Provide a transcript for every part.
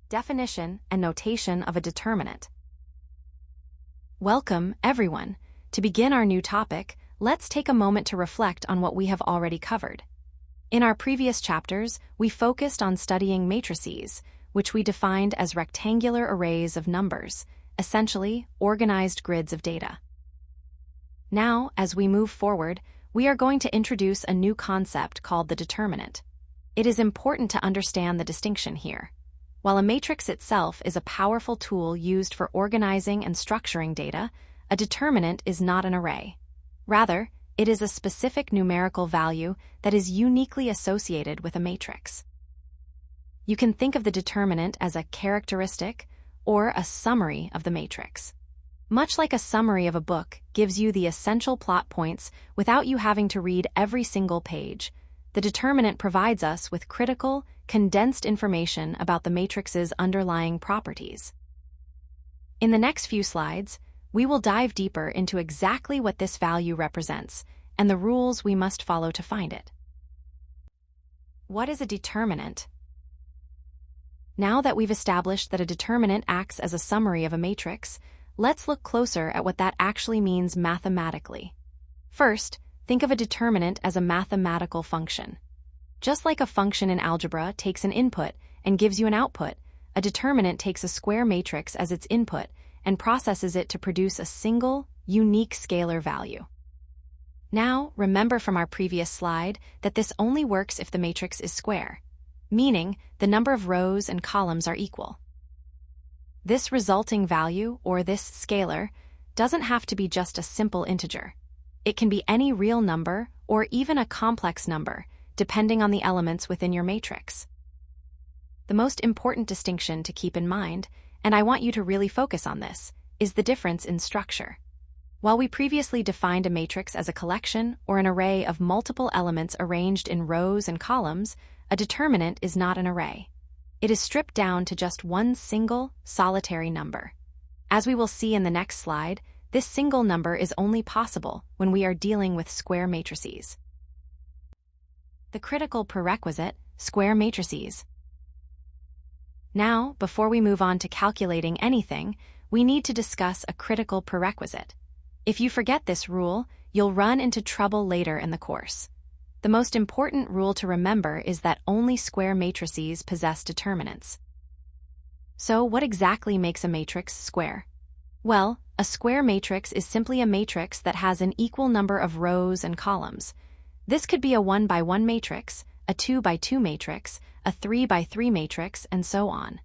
Definition and notation of a determinant. Welcome, everyone. To begin our new topic, let's take a moment to reflect on what we have already covered. In our previous chapters, we focused on studying matrices, which we defined as rectangular arrays of numbers, essentially organized grids of data. Now, as we move forward, we are going to introduce a new concept called the determinant. It is important to understand the distinction here. While a matrix itself is a powerful tool used for organizing and structuring data, a determinant is not an array. Rather, it is a specific numerical value that is uniquely associated with a matrix. You can think of the determinant as a characteristic or a summary of the matrix. Much like a summary of a book gives you the essential plot points without you having to read every single page, the determinant provides us with critical, condensed information about the matrix's underlying properties. In the next few slides, we will dive deeper into exactly what this value represents and the rules we must follow to find it. What is a determinant? Now that we've established that a determinant acts as a summary of a matrix, let's look closer at what that actually means mathematically. First, think of a determinant as a mathematical function. Just like a function in algebra takes an input and gives you an output, a determinant takes a square matrix as its input and processes it to produce a single, unique scalar value. Now, remember from our previous slide that this only works if the matrix is square, meaning the number of rows and columns are equal. This resulting value, or this scalar, doesn't have to be just a simple integer. It can be any real number or even a complex number, depending on the elements within your matrix. The most important distinction to keep in mind, and I want you to really focus on this, is the difference in structure. While we previously defined a matrix as a collection or an array of multiple elements arranged in rows and columns, a determinant is not an array. It is stripped down to just one single, solitary number. As we will see in the next slide, this single number is only possible when we are dealing with square matrices. The critical prerequisite, square matrices. Now, before we move on to calculating anything, we need to discuss a critical prerequisite. If you forget this rule, you'll run into trouble later in the course. The most important rule to remember is that only square matrices possess determinants. So, what exactly makes a matrix square? Well, a square matrix is simply a matrix that has an equal number of rows and columns. This could be a 1 by 1 matrix, a 2 by 2 matrix, a 3 by 3 matrix, and so on.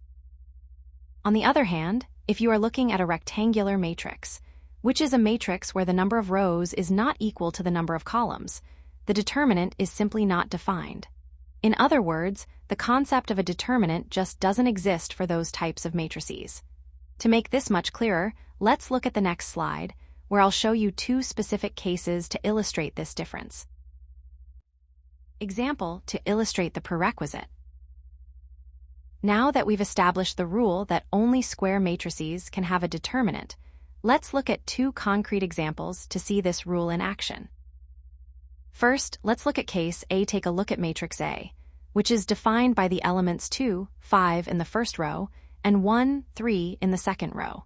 On the other hand, if you are looking at a rectangular matrix, which is a matrix where the number of rows is not equal to the number of columns, the determinant is simply not defined. In other words, the concept of a determinant just doesn't exist for those types of matrices. To make this much clearer, let's look at the next slide, where I'll show you two specific cases to illustrate this difference. Example to illustrate the prerequisite. Now that we've established the rule that only square matrices can have a determinant, let's look at two concrete examples to see this rule in action. First, let's look at case A. Take a look at matrix A, which is defined by the elements 2, 5 in the first row, and 1, 3 in the second row.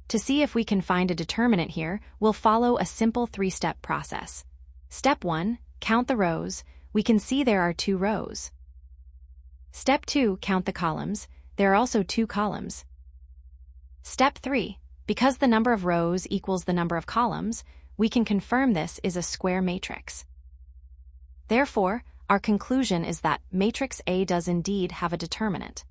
To see if we can find a determinant here, we'll follow a simple three-step process. Step 1, count the rows. We can see there are 2 rows. Step 2, count the columns. There are also 2 columns. Step 3, because the number of rows equals the number of columns, we can confirm this is a square matrix. Therefore, our conclusion is that matrix A does indeed have a determinant.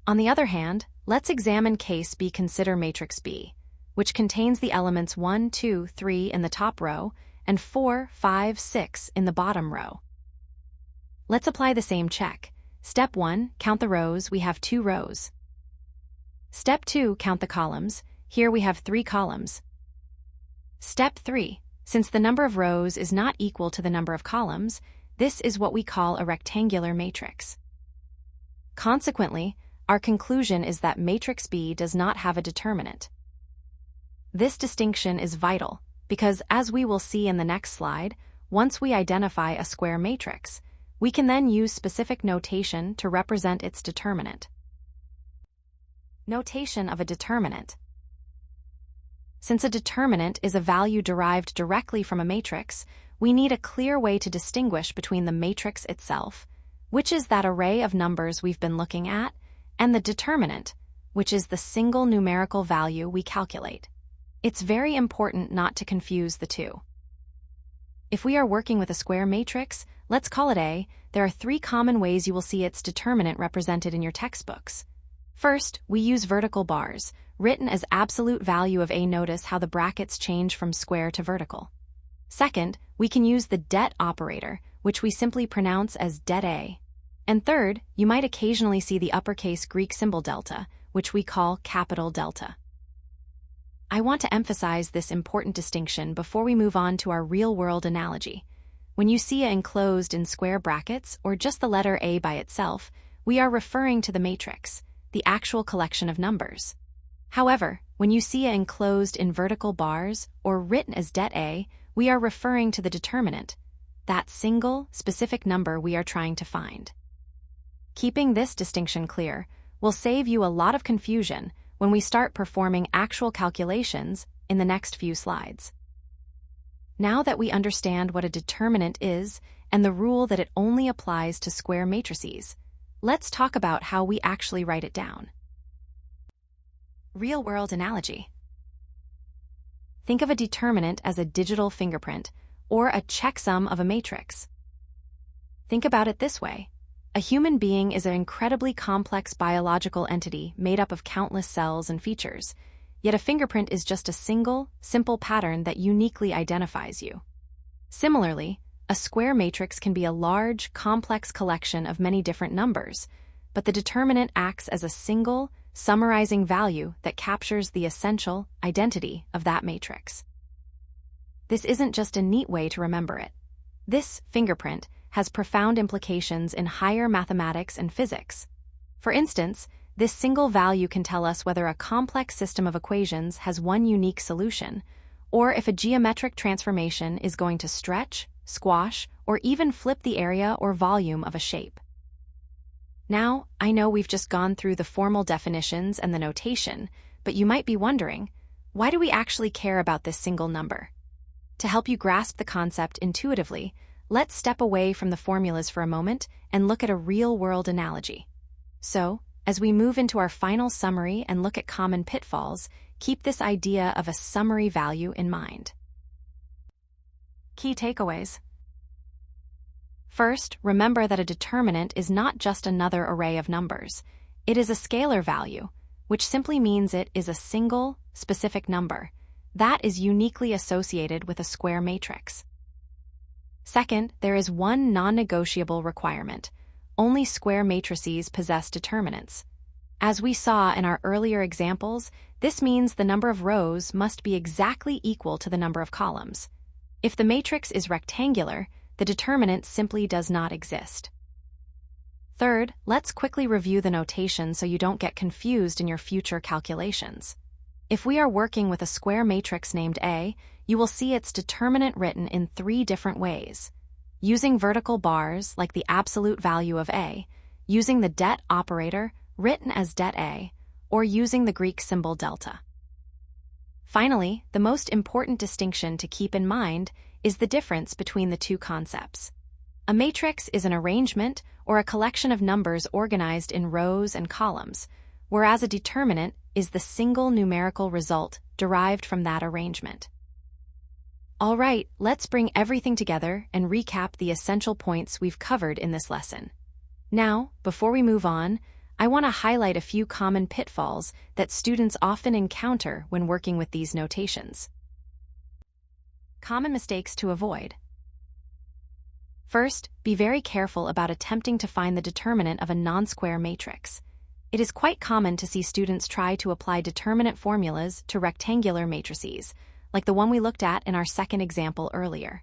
On the other hand, let's examine case B. Consider matrix B, which contains the elements 1, 2, 3 in the top row and 4, 5, 6 in the bottom row. Let's apply the same check. Step 1, count the rows. We have 2 rows. Step 2, count the columns. Here we have 3 columns. Step 3, since the number of rows is not equal to the number of columns, this is what we call a rectangular matrix. Consequently, our conclusion is that matrix B does not have a determinant. This distinction is vital because, as we will see in the next slide, once we identify a square matrix, we can then use specific notation to represent its determinant. Notation of a determinant. Since a determinant is a value derived directly from a matrix, we need a clear way to distinguish between the matrix itself, which is that array of numbers we've been looking at, and the determinant, which is the single numerical value we calculate. It's very important not to confuse the two. If we are working with a square matrix, let's call it A, there are 3 common ways you will see its determinant represented in your textbooks. First, we use vertical bars, written as absolute value of A. Notice how the brackets change from square to vertical. Second, we can use the det operator, which we simply pronounce as det A. And third, you might occasionally see the uppercase Greek symbol delta, which we call capital delta. I want to emphasize this important distinction before we move on to our real-world analogy. When you see A enclosed in square brackets or just the letter A by itself, we are referring to the matrix, the actual collection of numbers. However, when you see A enclosed in vertical bars or written as det A, we are referring to the determinant, that single, specific number we are trying to find. Keeping this distinction clear will save you a lot of confusion when we start performing actual calculations in the next few slides. Now that we understand what a determinant is and the rule that it only applies to square matrices, let's talk about how we actually write it down. Real-world analogy. Think of a determinant as a digital fingerprint or a checksum of a matrix. Think about it this way. A human being is an incredibly complex biological entity made up of countless cells and features, yet a fingerprint is just a single, simple pattern that uniquely identifies you. Similarly, a square matrix can be a large, complex collection of many different numbers, but the determinant acts as a single, summarizing value that captures the essential identity of that matrix. This isn't just a neat way to remember it. This fingerprint has profound implications in higher mathematics and physics. For instance, this single value can tell us whether a complex system of equations has one unique solution, or if a geometric transformation is going to stretch, squash, or even flip the area or volume of a shape. Now, I know we've just gone through the formal definitions and the notation, but you might be wondering, why do we actually care about this single number? To help you grasp the concept intuitively, let's step away from the formulas for a moment and look at a real-world analogy. So, as we move into our final summary and look at common pitfalls, keep this idea of a summary value in mind. Key takeaways. First, remember that a determinant is not just another array of numbers. It is a scalar value, which simply means it is a single, specific number that is uniquely associated with a square matrix. Second, there is one non-negotiable requirement. Only square matrices possess determinants. As we saw in our earlier examples, this means the number of rows must be exactly equal to the number of columns. If the matrix is rectangular, the determinant simply does not exist. Third, let's quickly review the notation so you don't get confused in your future calculations. If we are working with a square matrix named A, you will see its determinant written in 3 different ways. Using vertical bars, like the absolute value of A, using the det operator, written as det A, or using the Greek symbol delta. Finally, the most important distinction to keep in mind is the difference between the two concepts. A matrix is an arrangement or a collection of numbers organized in rows and columns, whereas a determinant is the single numerical result derived from that arrangement. All right, let's bring everything together and recap the essential points we've covered in this lesson. Now, before we move on, I want to highlight a few common pitfalls that students often encounter when working with these notations. Common mistakes to avoid. First, be very careful about attempting to find the determinant of a non-square matrix. It is quite common to see students try to apply determinant formulas to rectangular matrices, like the one we looked at in our second example earlier.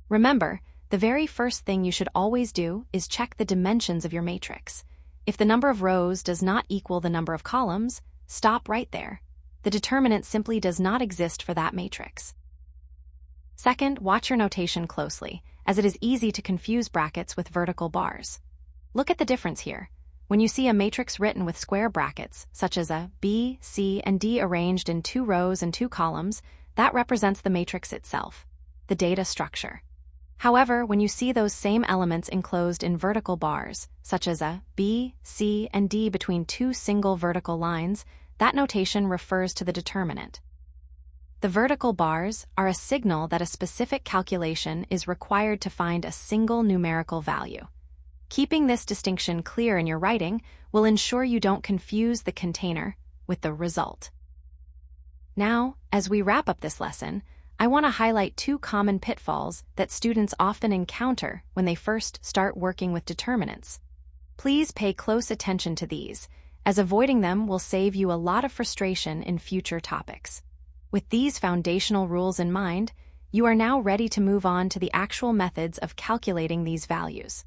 Remember, the very first thing you should always do is check the dimensions of your matrix. If the number of rows does not equal the number of columns, stop right there. The determinant simply does not exist for that matrix. Second, watch your notation closely, as it is easy to confuse brackets with vertical bars. Look at the difference here. When you see a matrix written with square brackets, such as a B, C, and D arranged in 2 rows and 2 columns, that represents the matrix itself, the data structure. However, when you see those same elements enclosed in vertical bars, such as a B, C, and D between 2 single vertical lines, that notation refers to the determinant. The vertical bars are a signal that a specific calculation is required to find a single numerical value. Keeping this distinction clear in your writing will ensure you don't confuse the container with the result. Now, as we wrap up this lesson, I want to highlight 2 common pitfalls that students often encounter when they first start working with determinants. Please pay close attention to these, as avoiding them will save you a lot of frustration in future topics. With these foundational rules in mind, you are now ready to move on to the actual methods of calculating these values.